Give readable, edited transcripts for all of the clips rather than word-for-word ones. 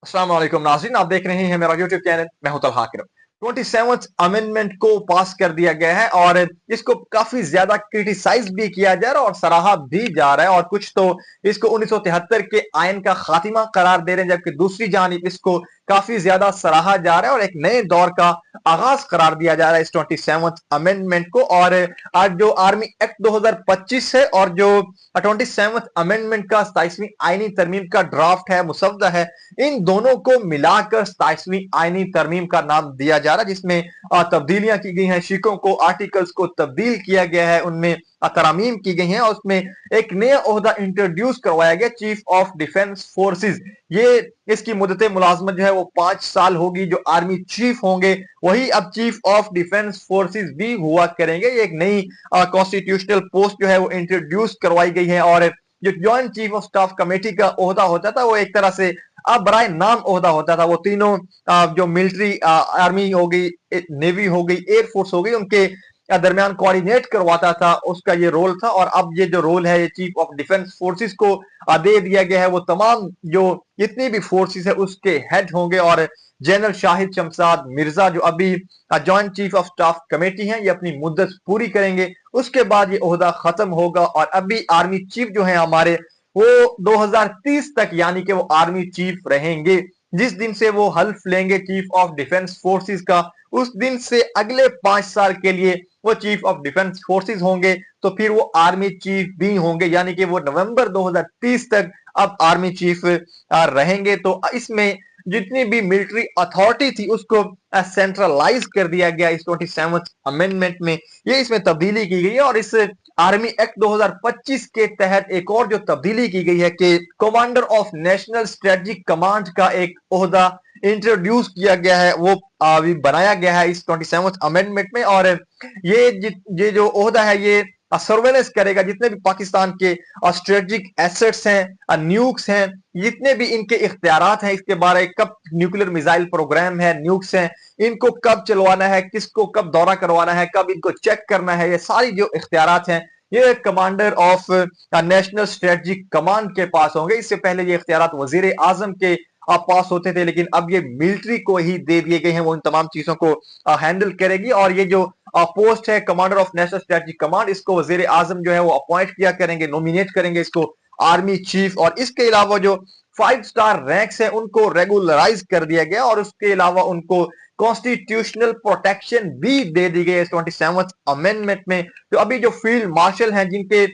अस्सलाम वालेकुम नाज़रीन, आप देख रहे हैं मेरा यूट्यूब चैनल। मैं हूं तलहा किरम। 27th अमेंडमेंट को पास कर दिया गया है और इसको काफी ज्यादा क्रिटिसाइज भी किया जा रहा है और सराहा भी जा रहा है, और कुछ तो इसको 1973 के आयन का खातिमा करार दे रहे हैं, जबकि दूसरी जानिब इसको काफी ज्यादा सराहा जा रहा है और एक नए दौर का आगाज करार दिया जा रहा है इस 27th अमेंडमेंट को। और आज जो आर्मी एक्ट 2025 है और जो 27th अमेंडमेंट का 27वीं आईनी तरमीम का ड्राफ्ट है, मुसवदा है, इन दोनों को मिलाकर 27वीं आईनी तरमीम का नाम दिया जा रहा है, जिसमें तब्दीलियां की गई हैं, शिकों को आर्टिकल्स को तब्दील किया गया है, उनमें तरामीम की गई हैं और उसमें एक नया ओहदा इंट्रोड्यूस करवाया गया, चीफ ऑफ डिफेंस फोर्सेस। ये इसकी मुद्दत मुलाजमत जो है वो 5 साल होगी। जो आर्मी चीफ होंगे वही अब चीफ ऑफ डिफेंस फोर्सेस भी हुआ करेंगे। ये एक नई कॉन्स्टिट्यूशनल पोस्ट जो है वो इंट्रोड्यूस करवाई गई है। और जो joint chief of staff committee का ओहदा होता था वो एक तरह से अब बराए नाम ओहदा होता था। वो तीनों जो मिलिट्री, आर्मी हो गई, नेवी हो गई, एयरफोर्स हो गई, उनके दरमियान कोऑर्डिनेट करवाता था, उसका ये रोल था। और अब ये जो रोल है ये चीफ ऑफ डिफेंस फोर्सेस को दे दिया गया है। वो तमाम जो जितनी भी फोर्सेस है उसके हेड होंगे और जनरल शाहिद शमशाद मिर्जा जो अभी joint chief of staff committee हैं, ये अपनी मुद्दत पूरी करेंगे, उसके बाद ये ओहदा खत्म होगा। और अभी आर्मी चीफ जो है हमारे वो 2030 तक यानी कि वो आर्मी चीफ रहेंगे। जिस दिन से वो हल्फ लेंगे चीफ ऑफ डिफेंस फोर्सेस का, उस दिन से अगले 5 साल के लिए वो चीफ ऑफ डिफेंस फोर्सेस होंगे। तो फिर वो आर्मी चीफ भी होंगे, यानी कि वो नवंबर 2030 तक अब आर्मी चीफ रहेंगे। तो इसमें जितनी भी मिलिट्री अथॉरिटी थी उसको सेंट्रलाइज कर दिया गया इस 27th अमेंडमेंट में। ये इसमें तब्दीली की गई है। और इस आर्मी एक्ट 2025 के तहत एक और जो तब्दीली की गई है कि commander of national strategic command का एक ओहदा इंट्रोड्यूस किया गया है, वो अभी बनाया गया है इस 27th अमेंडमेंट में। और ये जो ओहदा है ये सर्वेलेंस करेगा जितने भी पाकिस्तान के स्ट्रेटजिक एसेट्स हैं, न्यूक्स हैं, जितने भी इनके इख्तियारात हैं, इसके बारे कब न्यूक्लियर मिसाइल प्रोग्राम है, न्यूक्स हैं, इनको कब चलवाना है, किसको कब दौरा करवाना है, कब इनको चेक करना है, ये सारी जो इख्तियारात हैं ये commander of national strategic command के पास होंगे। इससे पहले ये इख्तियारात वजीर आजम के पास होते थे, लेकिन अब ये मिलिट्री को ही दे दिए गए हैं, वो इन तमाम चीजों को हैंडल करेगी। और ये जो पोस्ट है commander of national strategic command, इसको वजीर आजम जो है वो अपॉइंट किया करेंगे, नॉमिनेट करेंगे इसको आर्मी चीफ। और इसके अलावा जो 5 स्टार रैंक्स है उनको रेगुलराइज कर दिया गया और उसके अलावा उनको कॉन्स्टिट्यूशनल प्रोटेक्शन भी दे दी गई है 27th अमेंडमेंट में। तो अभी जो फील्ड मार्शल हैं जिनके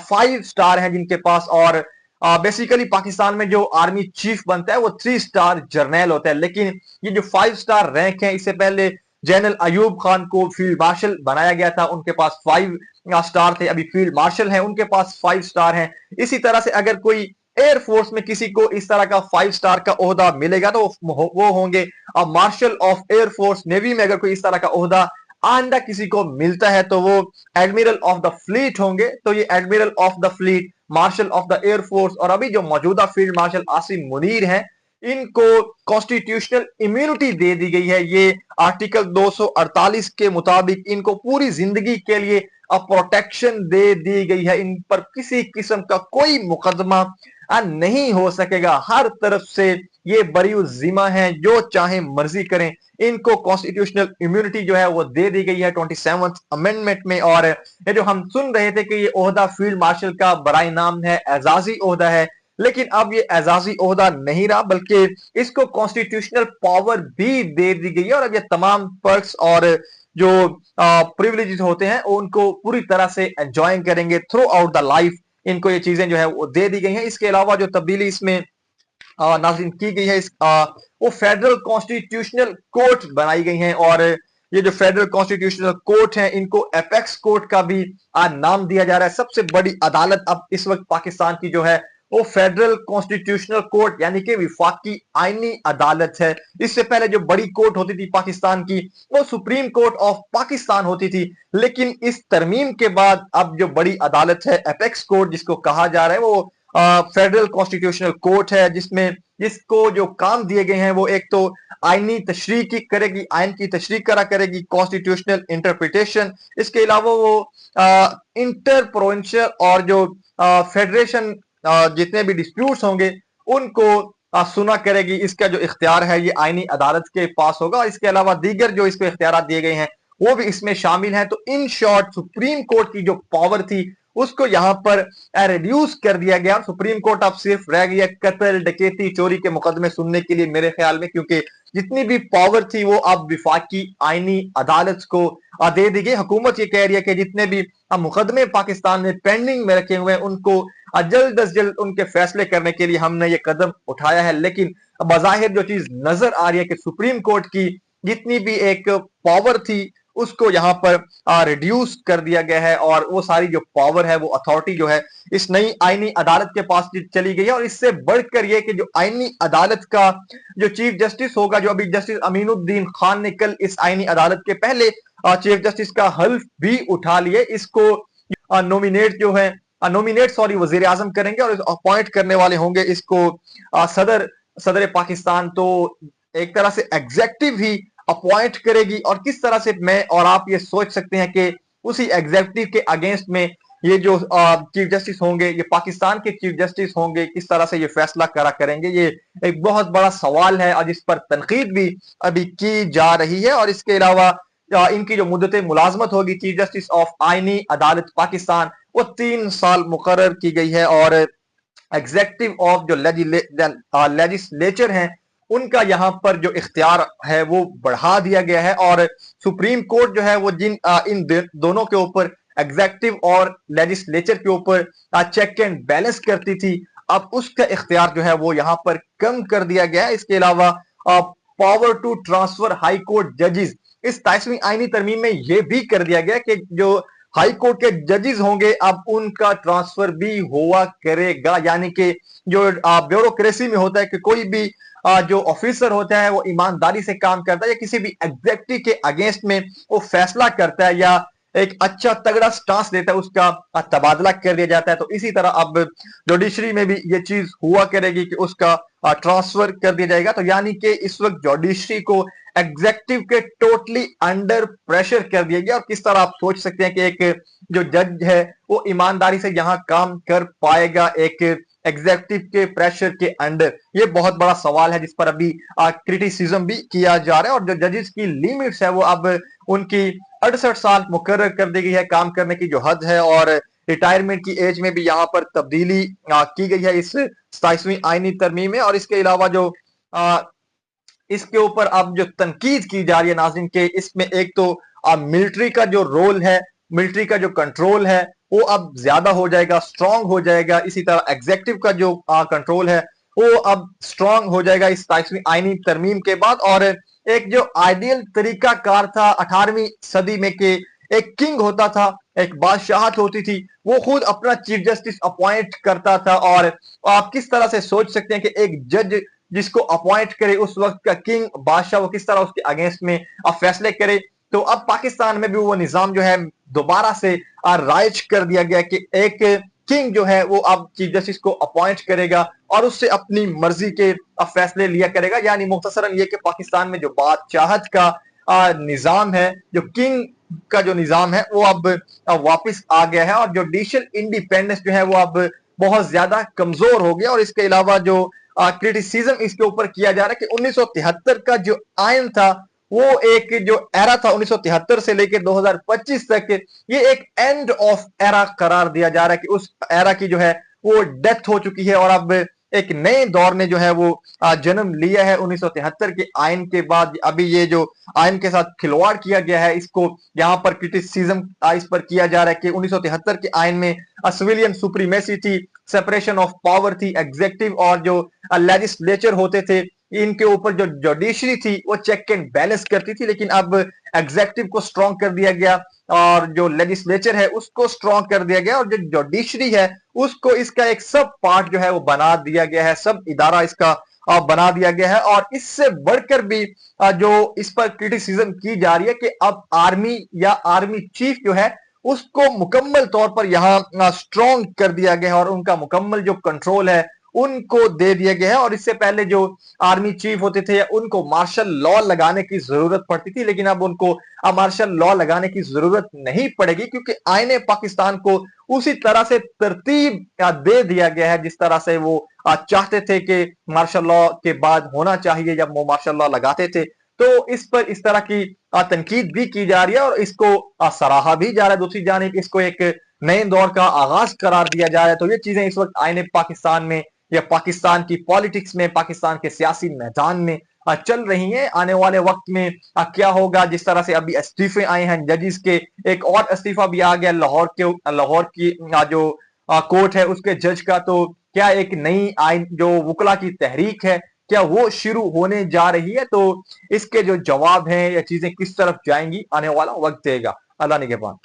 5 स्टार हैं जिनके पास, और बेसिकली पाकिस्तान में जो आर्मी चीफ बनता है वो 3 स्टार जर्नल होता है, लेकिन ये जो 5 स्टार रैंक है, इससे पहले जनरल अयूब खान को फील्ड मार्शल बनाया गया था, उनके पास 5 स्टार थे। अभी फील्ड मार्शल हैं, उनके पास 5 स्टार हैं। इसी तरह से अगर कोई एयरफोर्स में किसी को इस तरह का 5 स्टार का ओहदा मिलेगा तो वो होंगे मार्शल ऑफ एयरफोर्स। नेवी में अगर कोई इस तरह का ओहदा आंदा किसी को मिलता है तो वो एडमिरल ऑफ द फ्लीट होंगे। तो ये admiral of the fleet, marshal of the air force और अभी जो मौजूदा फील्ड मार्शल आसिम मुनीर हैं, इनको कॉन्स्टिट्यूशनल इम्यूनिटी दे दी गई है। ये आर्टिकल 248 के मुताबिक इनको पूरी जिंदगी के लिए प्रोटेक्शन दे दी गई है। इन पर किसी किस्म का कोई मुकदमा नहीं हो सकेगा। हर तरफ से ये बरी जिम्मा है, जो चाहे मर्जी करें। इनको कॉन्स्टिट्यूशनल इम्यूनिटी जो है वो दे दी गई है 27th अमेंडमेंट में। और ये जो हम सुन रहे थे कि ये ओहदा फील्ड मार्शल का बराए नाम है, एजाजी ओहदा है, लेकिन अब ये एजाजी ओहदा नहीं रहा, बल्कि इसको कॉन्स्टिट्यूशनल पावर भी दे दी गई है। और अब ये तमाम पर्क्स और जो प्रिविलेजेस होते हैं उनको पूरी तरह से एंजॉय करेंगे थ्रू आउट द लाइफ। इनको ये चीजें जो है वो दे दी गई हैं। इसके अलावा जो तब्दीली इसमें नाज़रीन की गई है, वो फेडरल कॉन्स्टिट्यूशनल कोर्ट बनाई गई हैं। और ये जो फेडरल कॉन्स्टिट्यूशनल कोर्ट है इनको एपेक्स कोर्ट का भी नाम दिया जा रहा है। सबसे बड़ी अदालत अब इस वक्त पाकिस्तान की जो है वो फेडरल कॉन्स्टिट्यूशनल कोर्ट यानी कि विफाकी आईनी अदालत है। इससे पहले जो बड़ी कोर्ट होती थी पाकिस्तान की वो सुप्रीम कोर्ट ऑफ पाकिस्तान होती थी, लेकिन इस तरमीम के बाद अब जो बड़ी अदालत है एपेक्स कोर्ट जिसको कहा जा रहा है वो फेडरल कॉन्स्टिट्यूशनल कोर्ट है, जिसमें जिसको जो काम दिए गए हैं वो एक तो आईनी तशरीह की करेगी, आइन की तशरीह करा करेगी, कॉन्स्टिट्यूशनल इंटरप्रिटेशन। इसके अलावा वो इंटर प्रोविंशियल और जो फेडरेशन जितने भी डिस्प्यूट्स होंगे उनको सुना करेगी। इसका जो इख्तियार है ये आईनी अदालत के पास होगा। इसके अलावा दीगर जो इसको इख्तियार दिए गए हैं वो भी इसमें शामिल हैं। तो इन शॉर्ट सुप्रीम कोर्ट की जो पावर थी उसको यहां पर रिड्यूस कर दिया गया। सुप्रीम कोर्ट अब सिर्फ रह गया कत्ल, डकैती, चोरी के मुकदमे सुनने के लिए मेरे ख्याल में, क्योंकि जितनी भी पावर थी वो अब विफाकी आईनी अदालत को दे दी गई। हुकूमत ये कह रही है कि जितने भी मुकदमे पाकिस्तान में पेंडिंग में रखे हुए हैं उनको जल्द अज जल्द उनके फैसले करने के लिए हमने ये कदम उठाया है। लेकिन बज़ाहिर जो चीज नजर आ रही है कि सुप्रीम कोर्ट की जितनी भी एक पावर थी उसको यहाँ पर रिड्यूस कर दिया गया है और वो सारी जो पावर है, वो अथॉरिटी जो है इस नई आईनी अदालत के पास चली गई है। और इससे बढ़कर ये कि जो आईनी अदालत का जो चीफ जस्टिस होगा, जो अभी जस्टिस अमीनुद्दीन खान ने कल इस आईनी अदालत के पहले चीफ जस्टिस का हल्फ भी उठा लिए, इसको नॉमिनेट वजीर आजम करेंगे और अपॉइंट करने वाले होंगे इसको सदर पाकिस्तान। तो एक तरह से एग्जेक्टिव ही अपॉइंट करेगी और किस तरह से मैं और आप ये सोच सकते हैं कि उसी एग्जेक्टिव के अगेंस्ट में ये जो चीफ जस्टिस होंगे, ये पाकिस्तान के चीफ जस्टिस होंगे, किस तरह से ये फैसला करेंगे, ये एक बहुत बड़ा सवाल है और जिस पर तनकीद भी अभी की जा रही है। और इसके अलावा इनकी जो मुद्दत मुलाजमत होगी चीफ जस्टिस ऑफ आईनी अदालत पाकिस्तान, वो 3 साल मुकर्रर की गई है। और एग्जेक्टिव ऑफ जो लेजिस्लेचर हैं उनका यहाँ पर जो इख्तियार है वो बढ़ा दिया गया है। और सुप्रीम कोर्ट जो है वो इन दोनों के ऊपर, एग्जेक्टिव और लेजिस्लेचर के ऊपर चेक एंड बैलेंस करती थी, अब उसका इख्तियार जो है वो यहाँ पर कम कर दिया गया है। इसके अलावा power to transfer high court जजेस, इस 23वीं आईनी तरमीम में यह भी कर दिया गया कि जो हाई कोर्ट के जजेस होंगे अब उनका ट्रांसफर भी हुआ करेगा। यानी कि जो ब्यूरोक्रेसी में होता है कि कोई भी जो ऑफिसर होता है वो ईमानदारी से काम करता है या किसी भी एग्जेक्टिव के अगेंस्ट में वो फैसला करता है या एक अच्छा तगड़ा स्टांस लेता है, उसका तबादला कर दिया जाता है। तो इसी तरह अब जुडिशरी में भी ये चीज हुआ करेगी कि उसका ट्रांसफर कर दिया जाएगा। तो यानी कि इस वक्त जुडिशरी को एग्जेक्टिव के टोटली अंडर प्रेशर कर दिया गया। और किस तरह आप सोच सकते हैं कि एक जो जज है वो ईमानदारी से यहां काम कर पाएगा एक एग्जेक्टिव के प्रेशर के अंडर? ये बहुत बड़ा सवाल है जिस पर अभी क्रिटिसिज्म भी किया जा रहा है। और जो जजेस की लिमिट्स है वो अब उनकी 68 साल मुकर्रर कर दी गई है काम करने की जो हद है। और रिटायरमेंट की एज में भी यहाँ पर तब्दीली की गई है इस 27वीं आईनी तरमीम में। और इसके अलावा जो इसके ऊपर अब जो तनकीद की जा रही है नाज़रीन के, इसमें एक तो मिलिट्री का जो रोल है, मिलिट्री का जो कंट्रोल है वो अब ज्यादा हो जाएगा, स्ट्रांग हो जाएगा। इसी तरह एग्जेक्टिव का जो कंट्रोल है वो अब स्ट्रांग हो जाएगा इस 27वीं आईनी तरमीम के बाद। और एक जो आइडियल तरीका कार था 18वीं सदी में कि एक किंग होता था, एक बादशाहत होती थी, वो खुद अपना चीफ जस्टिस अपॉइंट करता था। और आप किस तरह से सोच सकते हैं कि एक जज जिसको अपॉइंट करे उस वक्त का किंग बादशाह, वो किस तरह उसके अगेंस्ट में फैसले करे। तो अब पाकिस्तान में भी वो निजाम जो है दोबारा से राइज कर दिया गया कि एक किंग जो है वो अब चीफ जस्टिस को अपॉइंट करेगा और उससे अपनी मर्जी के फैसले लिया करेगा। यानी मुख्तसरन ये कि पाकिस्तान में जो बादशाहत का निजाम है, जो किंग का जो निजाम है वो अब वापस आ गया है और जुडिशियल इंडिपेंडेंस जो है वो अब बहुत ज्यादा कमजोर हो गया। और इसके अलावा जो क्रिटिसिज्म इसके ऊपर किया जा रहा है कि 1973 का जो आयन था वो एक जो एरा था 1973 से लेकर 2025 तक, ये एक एंड ऑफ एरा करार दिया जा रहा है कि उस एरा की जो है वो डेथ हो चुकी है और अब एक नए दौर ने जो है वो जन्म लिया है 1973 के आयन के बाद। अभी ये जो आयन के साथ खिलवाड़ किया गया है इसको यहाँ पर क्रिटिसिज्म इस पर किया जा रहा है कि 1973 के आयन में सिविलियन सुप्रीमेसी थी, सेपरेशन ऑफ पावर थी, एग्जेक्टिव और जो लेजिस्लेचर होते थे इनके ऊपर जो जुडिशरी थी वो चेक एंड बैलेंस करती थी। लेकिन अब एग्जेक्टिव को स्ट्रॉन्ग कर दिया गया और जो लेजिस्लेचर है उसको स्ट्रॉन्ग कर दिया गया और जो जुडिशरी है उसको इसका एक सब पार्ट जो है वो बना दिया गया है, सब इदारा इसका बना दिया गया है। और इससे बढ़कर भी जो इस पर क्रिटिसिज्म की जा रही है कि अब आर्मी या आर्मी चीफ जो है उसको मुकम्मल तौर पर यहाँ स्ट्रॉन्ग कर दिया गया है और उनका मुकम्मल जो कंट्रोल है उनको दे दिया गया है। और इससे पहले जो आर्मी चीफ होते थे उनको मार्शल लॉ लगाने की जरूरत पड़ती थी, लेकिन अब उनको मार्शल लॉ लगाने की जरूरत नहीं पड़ेगी, क्योंकि आईने पाकिस्तान को उसी तरह से तरतीब दे दिया गया है जिस तरह से वो चाहते थे कि मार्शल लॉ के बाद होना चाहिए जब वो मार्शल लॉ लगाते थे। तो इस पर इस तरह की तनकीद भी की जा रही है और इसको सराहा भी जा रहा है। दूसरी जानिब इसको एक नए दौर का आगाज करार दिया जा रहा है। तो ये चीजें इस वक्त आईने पाकिस्तान में या पाकिस्तान की पॉलिटिक्स में, पाकिस्तान के सियासी मैदान में चल रही हैं। आने वाले वक्त में क्या होगा, जिस तरह से अभी इस्तीफे आए हैं जजेस के, एक और इस्तीफा भी आ गया लाहौर की जो कोर्ट है उसके जज का। तो क्या एक नई आइन जो वकला की तहरीक है क्या वो शुरू होने जा रही है? तो इसके जो जवाब हैं या चीजें किस तरफ जाएंगी आने वाला वक्त देगा। अल्लाह निगहबान।